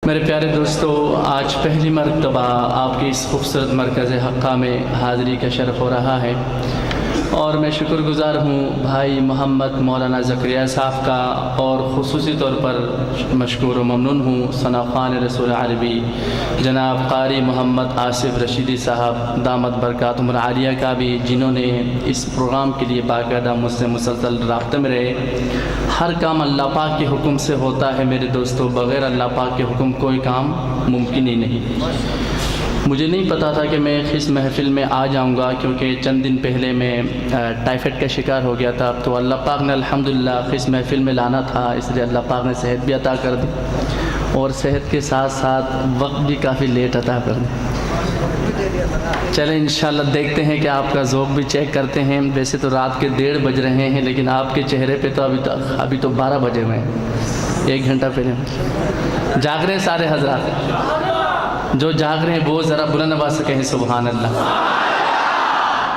میرے پیارے دوستو، آج پہلی مرتبہ آپ کی اس خوبصورت مرکز حقہ میں حاضری کا شرف ہو رہا ہے، اور میں شکر گزار ہوں بھائی محمد مولانا زکریا صاحب کا، اور خصوصی طور پر مشکور و ممنون ہوں ثنا خوان رسول عربی جناب قاری محمد آصف رشیدی صاحب دامت برکاتہم العالیہ کا بھی، جنہوں نے اس پروگرام کے لیے باقاعدہ مجھ سے مسلسل رابطے میں رہے۔ ہر کام اللہ پاک کے حکم سے ہوتا ہے میرے دوستو، بغیر اللہ پاک کے حکم کوئی کام ممکن ہی نہیں۔ مجھے نہیں پتا تھا کہ میں اس محفل میں آ جاؤں گا، کیونکہ چند دن پہلے میں ٹائیفائڈ کا شکار ہو گیا تھا، تو اللہ پاک نے الحمدللہ اس محفل میں لانا تھا، اس لیے اللہ پاک نے صحت بھی عطا کر دی، اور صحت کے ساتھ ساتھ وقت بھی کافی لیٹ عطا کر دی۔ چلیں انشاءاللہ دیکھتے ہیں کہ آپ کا ذوق بھی چیک کرتے ہیں۔ ویسے تو رات کے 1:30 بج رہے ہیں، لیکن آپ کے چہرے پہ تو ابھی تو 12 بجے ہوئے ہیں، 1 گھنٹہ پہلے جاگ رہے ہیں سارے حضرات۔ جو جاگ رہے ہیں وہ ذرا بلند آواز سے کہیں سبحان اللہ۔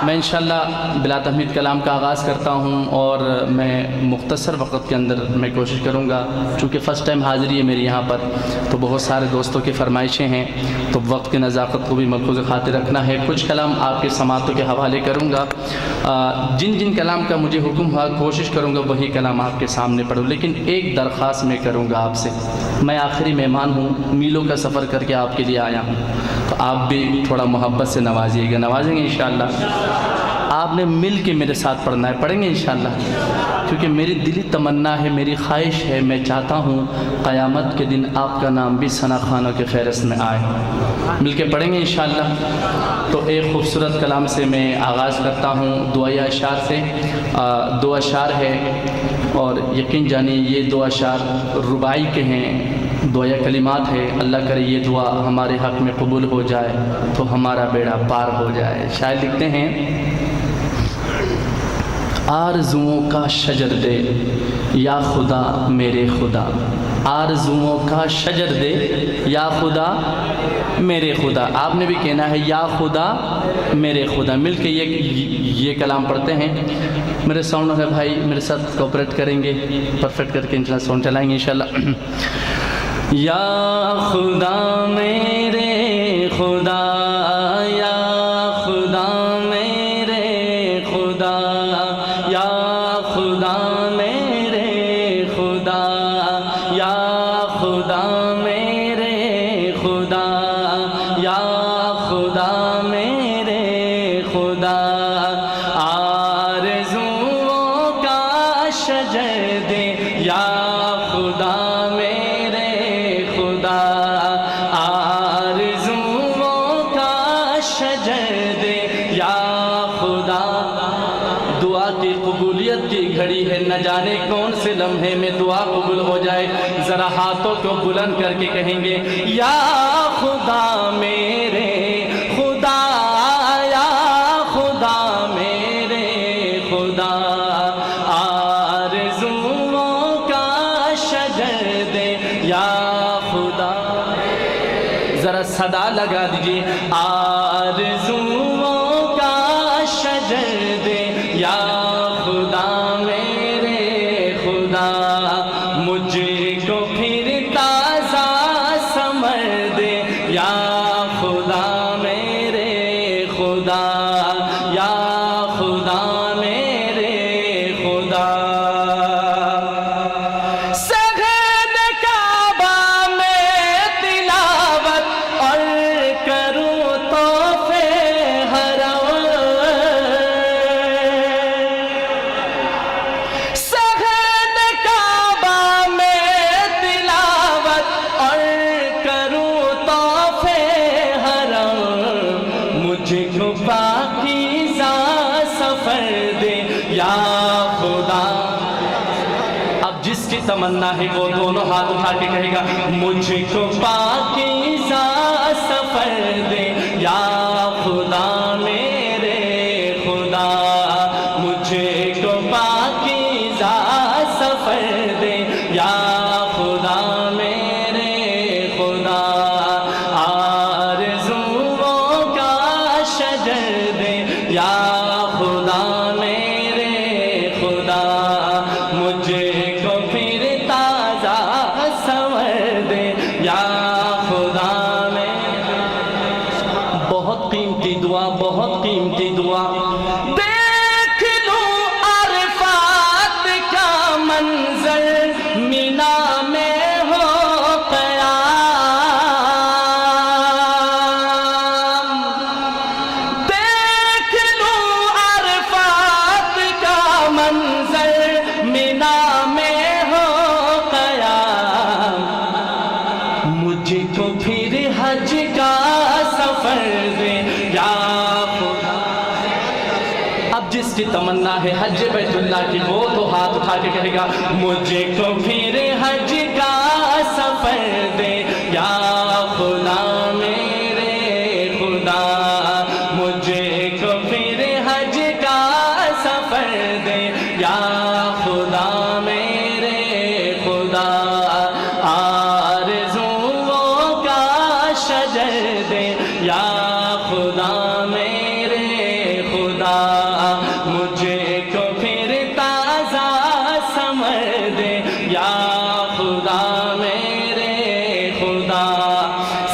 میں انشاءاللہ بلا تمہید کلام کا آغاز کرتا ہوں، اور میں مختصر وقت کے اندر میں کوشش کروں گا، چونکہ فرسٹ ٹائم حاضری ہے میری یہاں پر، تو بہت سارے دوستوں کی فرمائشیں ہیں، تو وقت کی نزاکت کو بھی ملحوظ خاطر رکھنا ہے۔ کچھ کلام آپ کے سماعتوں کے حوالے کروں گا، جن جن کلام کا مجھے حکم ہوا کوشش کروں گا وہی کلام آپ کے سامنے پڑھوں، لیکن ایک درخواست میں کروں گا آپ سے۔ میں آخری مہمان ہوں، میلوں کا سفر کر کے آپ کے لیے آیا ہوں، تو آپ بھی تھوڑا محبت سے نوازیے گا، نوازیں گے انشاءاللہ۔ آپ نے مل کے میرے ساتھ پڑھنا ہے، پڑھیں گے انشاءاللہ، کیونکہ میری دلی تمنا ہے، میری خواہش ہے، میں چاہتا ہوں قیامت کے دن آپ کا نام بھی ثنا خوانوں کے فہرست میں آئے۔ مل کے پڑھیں گے انشاءاللہ۔ تو ایک خوبصورت کلام سے میں آغاز کرتا ہوں، دعائیہ اشعار سے۔ 2 اشعار ہے، اور یقین جانیے یہ 2 اشعار رباعی کے ہیں، دعائیہ کلمات ہے۔ اللہ کرے یہ دعا ہمارے حق میں قبول ہو جائے تو ہمارا بیڑا پار ہو جائے۔ شاعر لکھتے ہیں، آرزوؤں کا شجر دے یا خدا میرے خدا، آرزوؤں کا شجر دے یا خدا میرے خدا۔ آپ نے بھی کہنا ہے یا خدا میرے خدا۔ مل کے یہ کلام پڑھتے ہیں۔ میرے ساؤنڈ والے بھائی میرے ساتھ کوپریٹ کریں گے، پرفیکٹ کر کے انشاءاللہ ساؤنڈ چلائیں گے انشاءاللہ۔ یا خدا میرے خدا، یا خدا میرے خدا، یا خدا میرے خدا، یا خدا میرے خدا، یا خدا میرے خدا، آرزوؤں کا شجر دے یا خدا میرے خدا، آرزوؤں کا شجر دے یا خدا۔ دعا کی قبولیت کی گھڑی ہے، نہ جانے کون سے لمحے میں دعا قبول ہو جائے۔ ذرا ہاتھوں کو بلند کر کے کہیں گے یا خدا میرے خدا، یا خدا میرے خدا، آرزوؤں کا شجر دے یا خدا۔ ذرا صدا لگا دیجیے، آرزوؤں کا شجر دے یا خدا میرے خدا، مجھ کو پھر تازہ ثمر دے یا خدا میرے خدا، یا خدا میرے خدا۔ سجد کعبہ میں تلاوت اور کروں طوفِ حرم، سجد کعبہ میں تلاوت اور کروں طوفِ حرم، مجھ کو پاکیزہ سفر دے یا خدا۔ اب جس کی تمنا ہے وہ دونوں ہاتھ اٹھا کے کہے گا، مجھ کو پاکیزہ سفر دے یا خدا میرے خدا، مجھے کو پاکیزہ سفر دے یا خدا میرے خدا، آرزوؤں کا شجر دے یا خدا میرے خدا، مجھے کو پھر تازہ ثمر دے یا بہت قیمتی دعا، بہت قیمتی دعا. دیکھ لوں عرفات کا منظر مینا میں ہو قیام. دیکھ لوں عرفات کا منظر مینا میں ہو قیام. مجھ کو پھر حج کا سفر دے یا خدا. اب جس کی تمنا ہے حج بیت اللہ کی وہ تو ہاتھ اٹھا کے کہے گا مجھے کو پھر حج کا سفر دے یا خدا میرے خدا. مجھے کو پھر حج کا سفر دے یا خدا میرے خدا. آرزوؤں کا شجر دے یا خدا میرے خدا. مجھے کو پھر تازہ ثمر دے یا خدا میرے خدا.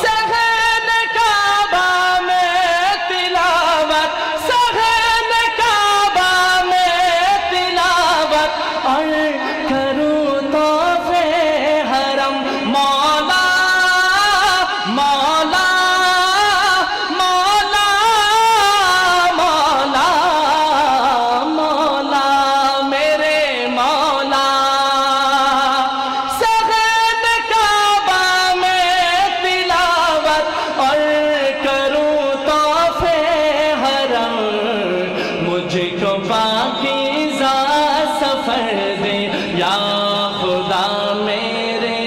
صحن کعبہ میں تلاوت، صحن کعبہ میں تلاوت اور کروں طواف حرم. مولا مولا مولا مولا مولا میرے مولا. صحن کعبہ میں تلاوت اور کروں طواف حرم. مجھ کو پاکیزہ سفر دے یا خدا میرے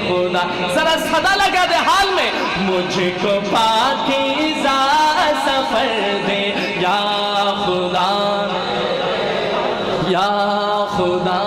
خدا. ذرا صدا لگا دے حال میں. مجھ کو پاکیزہ سفر دے یا خدا یا خدا